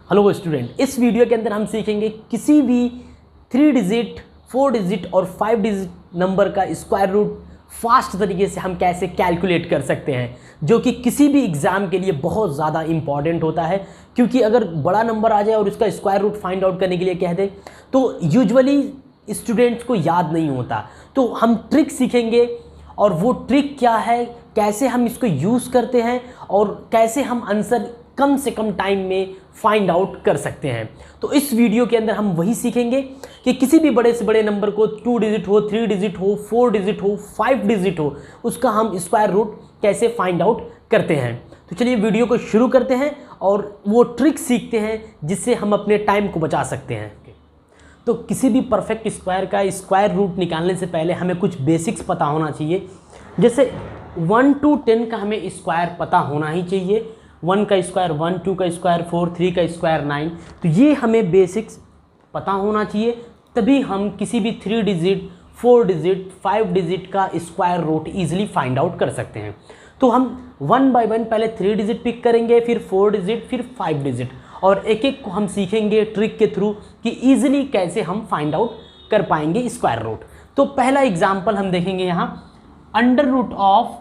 Hello student, इस video के अंदर हम सीखेंगे किसी भी 3 डिजिट, 4 डिजिट और 5 डिजिट नंबर का स्क्वायर रूट फास्ट तरीके से हम कैसे कैलकुलेट कर सकते हैं, जो कि किसी भी एग्ज़ाम के लिए बहुत ज़्यादा इंपॉर्टेंट होता है। क्योंकि अगर बड़ा नंबर आ जाए और उसका स्क्वायर रूट फाइंड आउट करने के लिए कह दे तो यूजुअली स्टूडेंट्स को याद नहीं होता। तो हम ट्रिक सीखेंगे और वो ट्रिक क्या है, कैसे हम इसको यूज़ करते हैं और कैसे हम आंसर कम से कम टाइम में फाइंड आउट कर सकते हैं। तो इस वीडियो के अंदर हम वही सीखेंगे कि किसी भी बड़े से बड़े नंबर को 2 डिजिट हो, 3 डिजिट हो, 4 डिजिट हो, 5 डिजिट हो, उसका हम स्क्वायर रूट कैसे फाइंड आउट करते हैं। तो चलिए वीडियो को शुरू करते हैं और वो ट्रिक सीखते हैं जिससे हम अपने टाइम को बचा सकते हैं। तो किसी भी परफेक्ट स्क्वायर का स्क्वायर रूट निकालने से पहले हमें कुछ बेसिक्स पता होना चाहिए। जैसे 1 to 10 का हमें स्क्वायर पता होना ही चाहिए। 1 का स्क्वायर 1, 2 का स्क्वायर 4, 3 का स्क्वायर 9। तो ये हमें बेसिक्स पता होना चाहिए, तभी हम किसी भी 3 डिजिट, 4 डिजिट, 5 डिजिट का square root easily find out कर सकते हैं। तो हम 1 by 1 पहले 3 डिजिट पिक करेंगे, फिर 4 डिजिट, फिर 5 डिजिट, और एक एक को हम सीखेंगे ट्रिक के थ्रू कि ईजिली कैसे हम फाइंड आउट कर पाएंगे स्क्वायर रूट। तो पहला एग्जाम्पल हम देखेंगे यहाँ, अंडर रूट ऑफ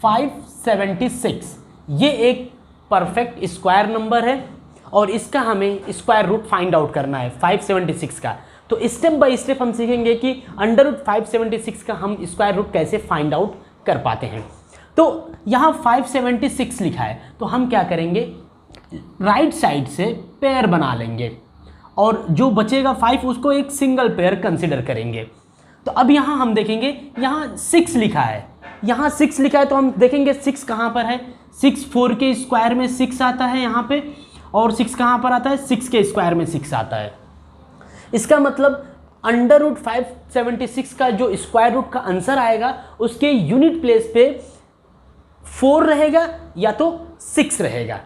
576। ये एक परफेक्ट स्क्वायर नंबर है और इसका हमें स्क्वायर रूट फाइंड आउट करना है 576 का। तो स्टेप बाय स्टेप हम सीखेंगे कि अंडर रूट 576 का हम स्क्वायर रूट कैसे फाइंड आउट कर पाते हैं। तो यहाँ 576 लिखा है, तो हम क्या करेंगे, राइट साइड से पेयर बना लेंगे और जो बचेगा 5 उसको एक सिंगल पेयर कंसिडर करेंगे। तो अब यहाँ हम देखेंगे, यहाँ 6 लिखा है, यहाँ 6 लिखा है, तो हम देखेंगे 6 कहाँ पर है। 6 4 के स्क्वायर में 6 आता है यहाँ पे, और 6 कहाँ पर आता है, 6 के स्क्वायर में 6 आता है। इसका मतलब अंडर रूट 576 का जो स्क्वायर रूट का आंसर आएगा उसके यूनिट प्लेस पे 4 रहेगा या तो 6 रहेगा,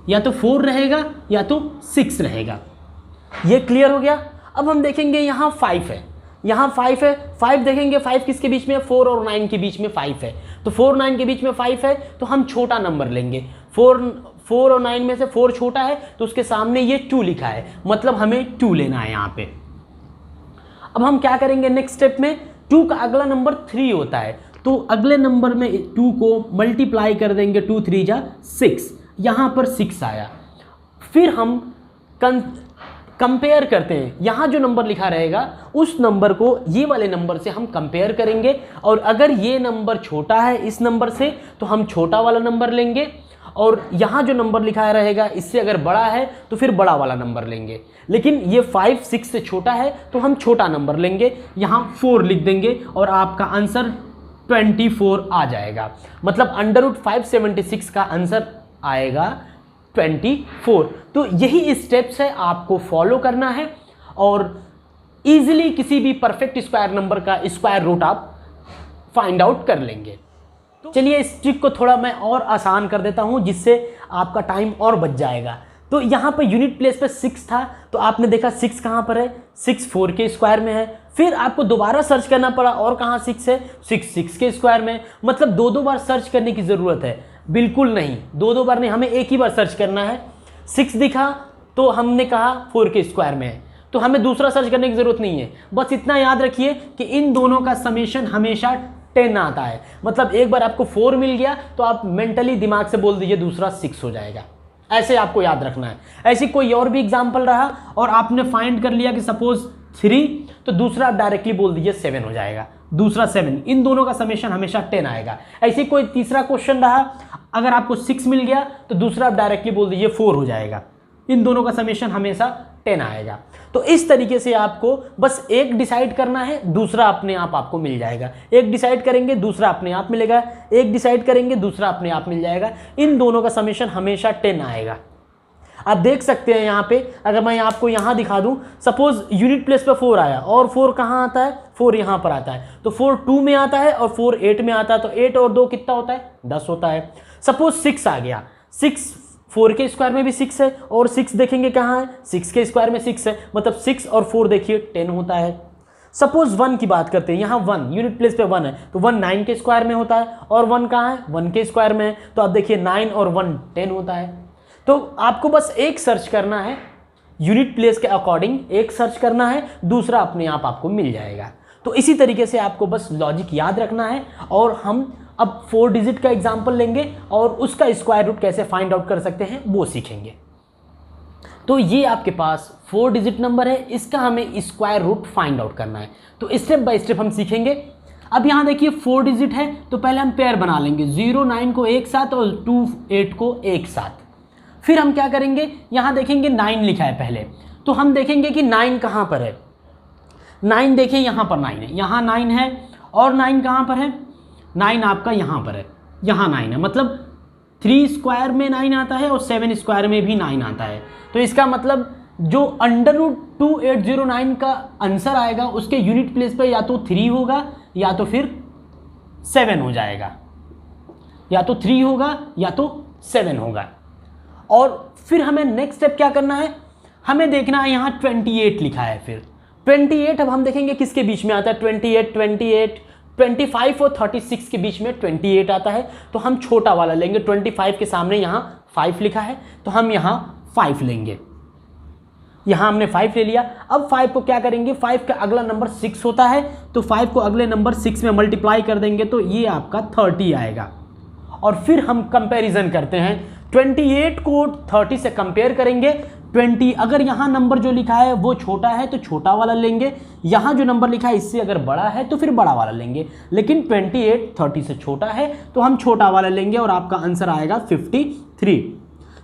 या तो 4 रहेगा या तो 6 रहेगा। ये क्लियर हो गया। अब हम देखेंगे यहाँ 5 है, यहाँ 5 है। 5 देखेंगे, 5 किसके बीच में है, 4 और 9 के बीच में 5 है। तो 4 9 के बीच में 5 है, तो हम छोटा नंबर लेंगे। 4 और 9 में से 4 छोटा है, तो उसके सामने ये 2 लिखा है, मतलब हमें 2 लेना है यहाँ पे। अब हम क्या करेंगे नेक्स्ट स्टेप में, 2 का अगला नंबर 3 होता है, तो अगले नंबर में 2 को मल्टीप्लाई कर देंगे, 2 3 जा 6, यहाँ पर 6 आया। फिर हम कंपेयर करते हैं, यहाँ जो नंबर लिखा रहेगा उस नंबर को ये वाले नंबर से हम कंपेयर करेंगे, और अगर ये नंबर छोटा है इस नंबर से तो हम छोटा वाला नंबर लेंगे, और यहाँ जो नंबर लिखा रहेगा इससे अगर बड़ा है तो फिर बड़ा वाला नंबर लेंगे। लेकिन ये 5 6 से छोटा है तो हम छोटा नंबर लेंगे, यहाँ 4 लिख देंगे और आपका आंसर 24 आ जाएगा। मतलब अंडर रूट 576 का आंसर आएगा 24। तो यही स्टेप्स है, आपको फॉलो करना है और इजीली किसी भी परफेक्ट स्क्वायर नंबर का स्क्वायर रूट आप फाइंड आउट कर लेंगे। तो चलिए इस ट्रिक को थोड़ा मैं और आसान कर देता हूं, जिससे आपका टाइम और बच जाएगा। तो यहाँ पर यूनिट प्लेस पे 6 था, तो आपने देखा 6 कहाँ पर है, 6 4 के स्क्वायर में है। फिर आपको दोबारा सर्च करना पड़ा, और कहाँ 6 है, 6 के स्क्वायर में। मतलब 2 बार सर्च करने की ज़रूरत है? बिल्कुल नहीं, 2 बार नहीं, हमें एक ही बार सर्च करना है। 6 दिखा तो हमने कहा 4 के स्क्वायर में है, तो हमें दूसरा सर्च करने की ज़रूरत नहीं है। बस इतना याद रखिए कि इन दोनों का समेशन हमेशा 10 आता है। मतलब एक बार आपको 4 मिल गया तो आप मेंटली दिमाग से बोल दीजिए दूसरा 6 हो जाएगा। ऐसे आपको याद रखना है। ऐसी कोई और भी एग्जाम्पल रहा और आपने फाइंड कर लिया कि सपोज 3, तो दूसरा आप डायरेक्टली बोल दीजिए 7 हो जाएगा, दूसरा 7। इन दोनों का समेशन हमेशा 10 आएगा। ऐसी कोई तीसरा क्वेश्चन रहा, अगर आपको 6 मिल गया तो दूसरा आप डायरेक्टली बोल दीजिए 4 हो जाएगा। इन दोनों का समेशन हमेशा 10 आएगा। तो इस तरीके से आपको बस एक डिसाइड करना है, दूसरा अपने आप आपको मिल जाएगा। एक डिसाइड करेंगे, दूसरा अपने आप मिलेगा। एक डिसाइड करेंगे, दूसरा अपने आप मिल जाएगा। इन दोनों का समेशन हमेशा 10 आएगा। आप देख सकते हैं यहाँ पे, अगर मैं आपको यहाँ दिखा दूँ, सपोज यूनिट प्लेस पे 4 आया, और 4 कहाँ आता है, 4 यहाँ पर आता है। तो 4 2 में आता है और 4 8 में आता है, तो 8 और 2 कितना होता है, 10 होता है। सपोज 6 आ गया, 6 4 के स्क्वायर में भी 6 है, और 6 देखेंगे कहाँ है, 6 के स्क्वायर में 6 है, मतलब 6 और 4 देखिए 10 होता है। सपोज 1 की बात करते हैं, यहाँ 1 यूनिट प्लेस पे 1 है, तो 1 9 के स्क्वायर में होता है, और 1 कहाँ है, 1 के स्क्वायर में है, तो आप देखिए 9 और 1 10 होता है। तो आपको बस एक सर्च करना है, यूनिट प्लेस के अकॉर्डिंग एक सर्च करना है, दूसरा अपने आप आपको मिल जाएगा। तो इसी तरीके से आपको बस लॉजिक याद रखना है। और हम अब 4 डिजिट का एग्जाम्पल लेंगे और उसका स्क्वायर रूट कैसे फाइंड आउट कर सकते हैं वो सीखेंगे। तो ये आपके पास 4 डिजिट नंबर है, इसका हमें स्क्वायर रूट फाइंड आउट करना है। तो स्टेप बाय स्टेप हम सीखेंगे। अब यहाँ देखिए 4 डिजिट है, तो पहले हम पेयर बना लेंगे, 0 9 को एक साथ और 2 8 को एक साथ। फिर हम क्या करेंगे, यहाँ देखेंगे 9 लिखा है पहले, तो हम देखेंगे कि 9 कहाँ पर है। 9 देखें यहाँ पर 9 है, यहाँ 9 है, और 9 कहाँ पर है, 9 आपका यहाँ पर है, यहाँ 9 है। मतलब 3 स्क्वायर में 9 आता है और 7 स्क्वायर में भी 9 आता है। तो इसका मतलब जो √2809 का आंसर आएगा उसके यूनिट प्लेस पे या तो 3 होगा या तो फिर 7 हो जाएगा, या तो 3 होगा या तो 7 होगा। और फिर हमें नेक्स्ट स्टेप क्या करना है, हमें देखना है यहाँ 28 लिखा है। फिर 28 अब हम देखेंगे किसके बीच में आता है, 28 25 और 36 के बीच में 28 आता है। तो हम छोटा वाला लेंगे, 25 के सामने यहाँ 5 लिखा है तो हम यहाँ 5 लेंगे। यहाँ हमने 5 ले लिया। अब 5 को क्या करेंगे, 5 का अगला नंबर 6 होता है, तो 5 को अगले नंबर 6 में मल्टीप्लाई कर देंगे तो ये आपका 30 आएगा। और फिर हम कंपैरिजन करते हैं, 28 को 30 से कंपेयर करेंगे। 20 अगर यहाँ नंबर जो लिखा है वो छोटा है तो छोटा वाला लेंगे, यहाँ जो नंबर लिखा है इससे अगर बड़ा है तो फिर बड़ा वाला लेंगे। लेकिन 28 30 से छोटा है तो हम छोटा वाला लेंगे और आपका आंसर आएगा 53।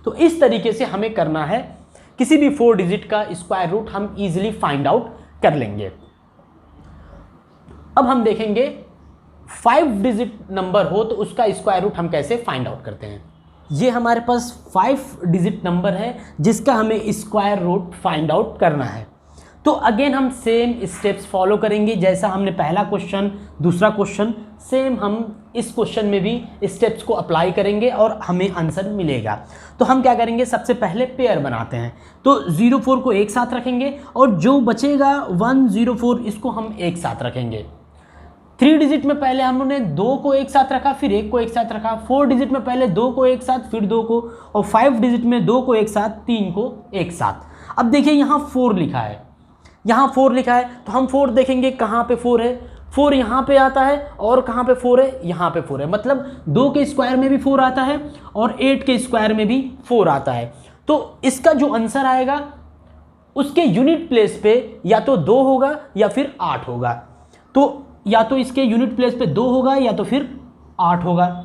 तो इस तरीके से हमें करना है, किसी भी 4 डिजिट का स्क्वायर रूट हम इजीली फाइंड आउट कर लेंगे। अब हम देखेंगे 5 डिजिट नंबर हो तो उसका स्क्वायर रूट हम कैसे फाइंड आउट करते हैं। ये हमारे पास 5 डिजिट नंबर है जिसका हमें स्क्वायर रूट फाइंड आउट करना है। तो अगेन हम सेम स्टेप्स फॉलो करेंगे, जैसा हमने पहला क्वेश्चन, दूसरा क्वेश्चन, सेम हम इस क्वेश्चन में भी स्टेप्स को अप्लाई करेंगे और हमें आंसर मिलेगा। तो हम क्या करेंगे, सबसे पहले पेयर बनाते हैं। तो 04 को एक साथ रखेंगे और जो बचेगा 104 इसको हम एक साथ रखेंगे। 3 डिजिट में पहले हमने 2 को एक साथ रखा, फिर 1 को एक साथ रखा। 4 डिजिट में पहले 2 को एक साथ, फिर 2 को, और 5 डिजिट में 2 को एक साथ, 3 को एक साथ। अब देखिए यहाँ 4 लिखा है, यहाँ 4 लिखा है तो हम 4 देखेंगे कहाँ पे 4 है। 4 यहाँ पे आता है और कहाँ पे 4 है, यहाँ पे 4 है। मतलब 2 के स्क्वायर में भी 4 आता है और 8 के स्क्वायर में भी 4 आता है। तो इसका जो आंसर आएगा उसके यूनिट प्लेस पे या तो 2 होगा या फिर 8 होगा। तो या तो इसके यूनिट प्लेस पे 2 होगा या तो फिर 8 होगा।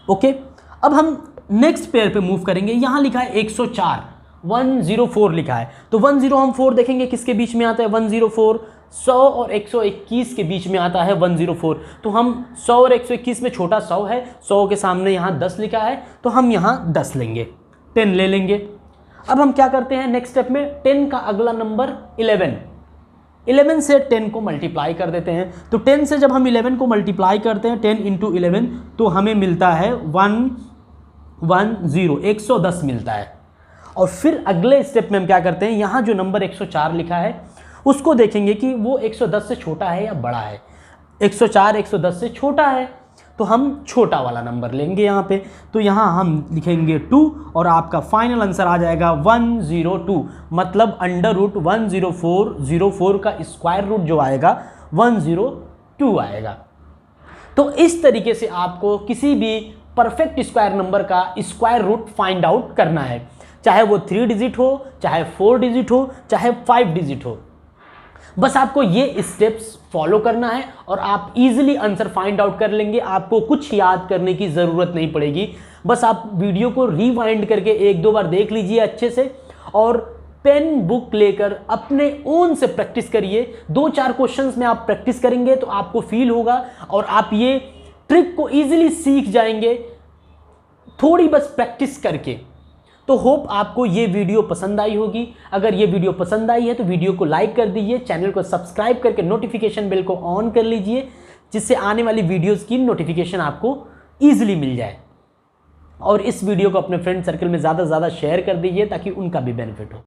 ओके, अब हम नेक्स्ट पेयर पे मूव करेंगे। यहाँ लिखा है 104, 104 लिखा है तो 10 हम 4 देखेंगे किसके बीच में आता है, 104। 100 और 121 के बीच में आता है 104। तो हम 100 और 121 में छोटा 100 है, 100 के सामने यहाँ 10 लिखा है तो हम यहाँ 10 लेंगे, 10 ले लेंगे। अब हम क्या करते हैं नेक्स्ट स्टेप में, 10 का अगला नंबर 11 से 10 को मल्टीप्लाई कर देते हैं। तो 10 से जब हम 11 को मल्टीप्लाई करते हैं, 10 × 11, तो हमें मिलता है 110 मिलता है। और फिर अगले स्टेप में हम क्या करते हैं, यहाँ जो नंबर 104 लिखा है उसको देखेंगे कि वो 110 से छोटा है या बड़ा है। 104 110 से छोटा है तो हम छोटा वाला नंबर लेंगे यहाँ पे। तो यहाँ हम लिखेंगे 2 और आपका फाइनल आंसर आ जाएगा 102। मतलब √10404 का स्क्वायर रूट जो आएगा 102 आएगा। तो इस तरीके से आपको किसी भी परफेक्ट स्क्वायर नंबर का स्क्वायर रूट फाइंड आउट करना है, चाहे वो 3 डिजिट हो, चाहे 4 डिजिट हो, चाहे 5 डिजिट हो। बस आपको ये स्टेप्स फॉलो करना है और आप इजीली आंसर फाइंड आउट कर लेंगे। आपको कुछ याद करने की ज़रूरत नहीं पड़ेगी। बस आप वीडियो को रिवाइंड करके 1-2 बार देख लीजिए अच्छे से और पेन बुक लेकर अपने ओन से प्रैक्टिस करिए। 2-4 क्वेश्चंस में आप प्रैक्टिस करेंगे तो आपको फील होगा और आप ये ट्रिक को इजीली सीख जाएंगे, थोड़ी बस प्रैक्टिस करके। तो होप आपको ये वीडियो पसंद आई होगी। अगर ये वीडियो पसंद आई है तो वीडियो को लाइक कर दीजिए, चैनल को सब्सक्राइब करके नोटिफिकेशन बेल को ऑन कर लीजिए, जिससे आने वाली वीडियोस की नोटिफिकेशन आपको ईजिली मिल जाए। और इस वीडियो को अपने फ्रेंड सर्कल में ज़्यादा से ज़्यादा शेयर कर दीजिए ताकि उनका भी बेनिफिट हो।